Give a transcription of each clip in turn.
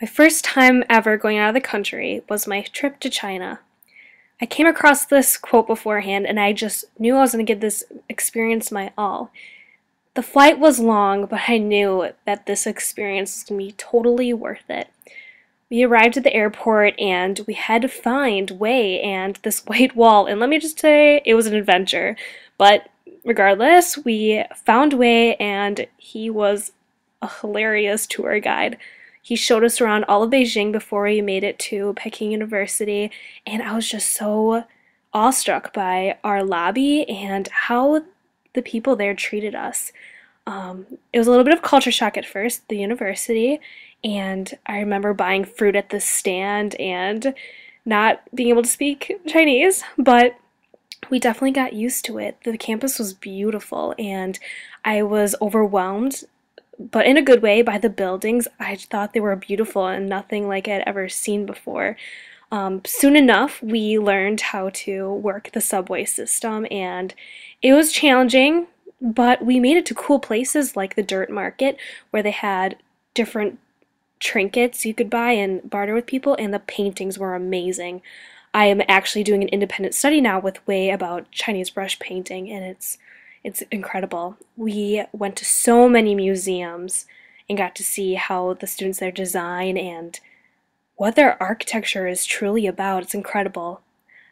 My first time ever going out of the country was my trip to China. I came across this quote beforehand and I just knew I was going to give this experience my all. The flight was long, but I knew that this experience was going to be totally worth it. We arrived at the airport and we had to find Wei and this white wall, and let me just say, it was an adventure. But regardless, we found Wei and he was a hilarious tour guide. He showed us around all of Beijing before we made it to Peking University, and I was just so awestruck by our lobby and how the people there treated us. It was a little bit of culture shock at first, the university, and I remember buying fruit at the stand and not being able to speak Chinese, but we definitely got used to it. The campus was beautiful, and I was overwhelmed, but in a good way, by the buildings. I thought they were beautiful and nothing like I'd ever seen before. Soon enough, we learned how to work the subway system, and it was challenging, but we made it to cool places like the dirt market, where they had different trinkets you could buy and barter with people, and the paintings were amazing. I am actually doing an independent study now with Wei about Chinese brush painting, and it's incredible. We went to so many museums and got to see how the students there design and what their architecture is truly about. It's incredible.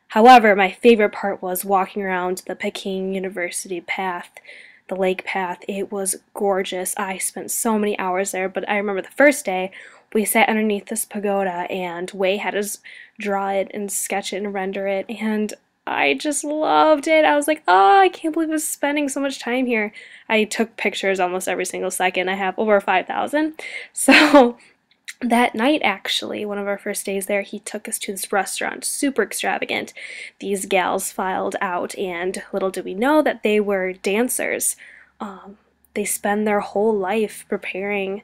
However, my favorite part was walking around the Peking University path, the lake path. It was gorgeous. I spent so many hours there, but I remember the first day we sat underneath this pagoda and Wei had us draw it and sketch it and render it, and I just loved it. I was like, oh, I can't believe I was spending so much time here. I took pictures almost every single second. I have over 5,000. So that night, actually, one of our first days there, he took us to this restaurant, super extravagant. These gals filed out, and little did we know that they were dancers. They spend their whole life preparing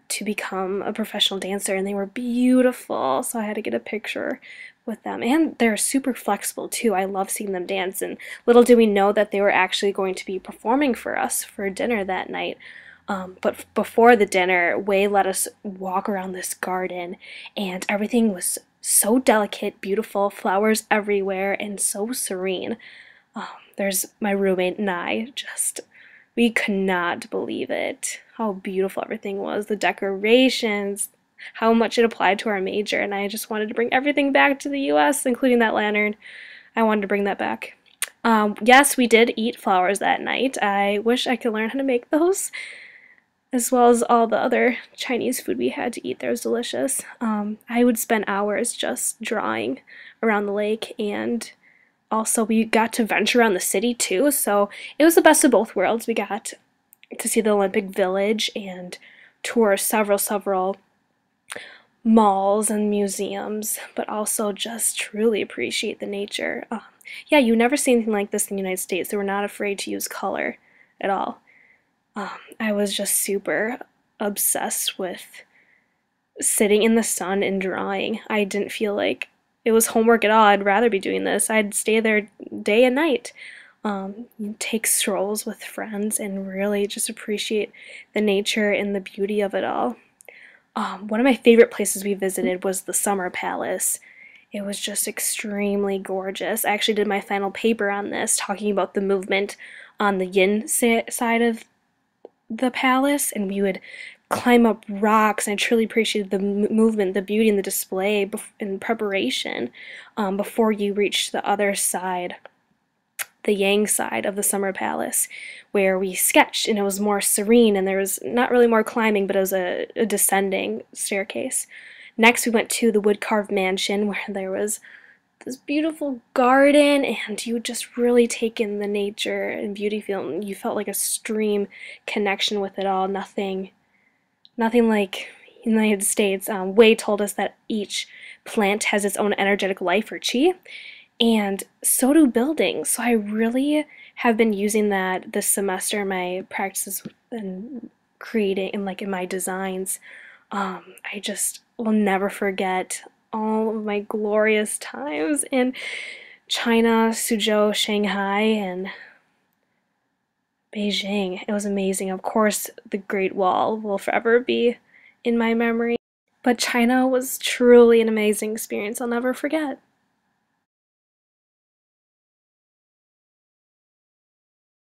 to become a professional dancer, and they were beautiful, so I had to get a picture with them. And they're super flexible too. I love seeing them dance, and little did we know that they were actually going to be performing for us for dinner that night. But before the dinner, Wei let us walk around this garden, and everything was so delicate, beautiful, flowers everywhere, and so serene. There's my roommate and I, we could not believe it, how beautiful everything was, the decorations, how much it applied to our major, and I just wanted to bring everything back to the US, including that lantern. I wanted to bring that back. Yes, we did eat flowers that night. I wish I could learn how to make those, as well as all the other Chinese food we had to eat there. It was delicious. I would spend hours just drawing around the lake, and also we got to venture around the city too, so it was the best of both worlds. We got to see the Olympic Village and tour several malls and museums, but also just truly appreciate the nature. Yeah, you never see anything like this in the United States. They were not afraid to use color at all. I was just super obsessed with sitting in the sun and drawing. I didn't feel like it was homework at all. I'd rather be doing this. I'd stay there day and night. Take strolls with friends and really just appreciate the nature and the beauty of it all. One of my favorite places we visited was the Summer Palace. It was just extremely gorgeous. I actually did my final paper on this, talking about the movement on the yin side of the palace, and we would climb up rocks, and I truly appreciated the movement, the beauty, and the display in preparation before you reach the other side, the yang side of the Summer Palace, where we sketched, and it was more serene, and there was not really more climbing, but it was a descending staircase. Next, we went to the wood-carved mansion, where there was this beautiful garden, and you would just really take in the nature and beauty feel. You felt like a stream connection with it all. Nothing like in the United States. Wei told us that each plant has its own energetic life or chi, and so do buildings. So I really have been using that this semester in my practices and creating and like in my designs. I just will never forget all of my glorious times in China, Suzhou, Shanghai, and Beijing. It was amazing. Of course, the Great Wall will forever be in my memory. But China was truly an amazing experience I'll never forget.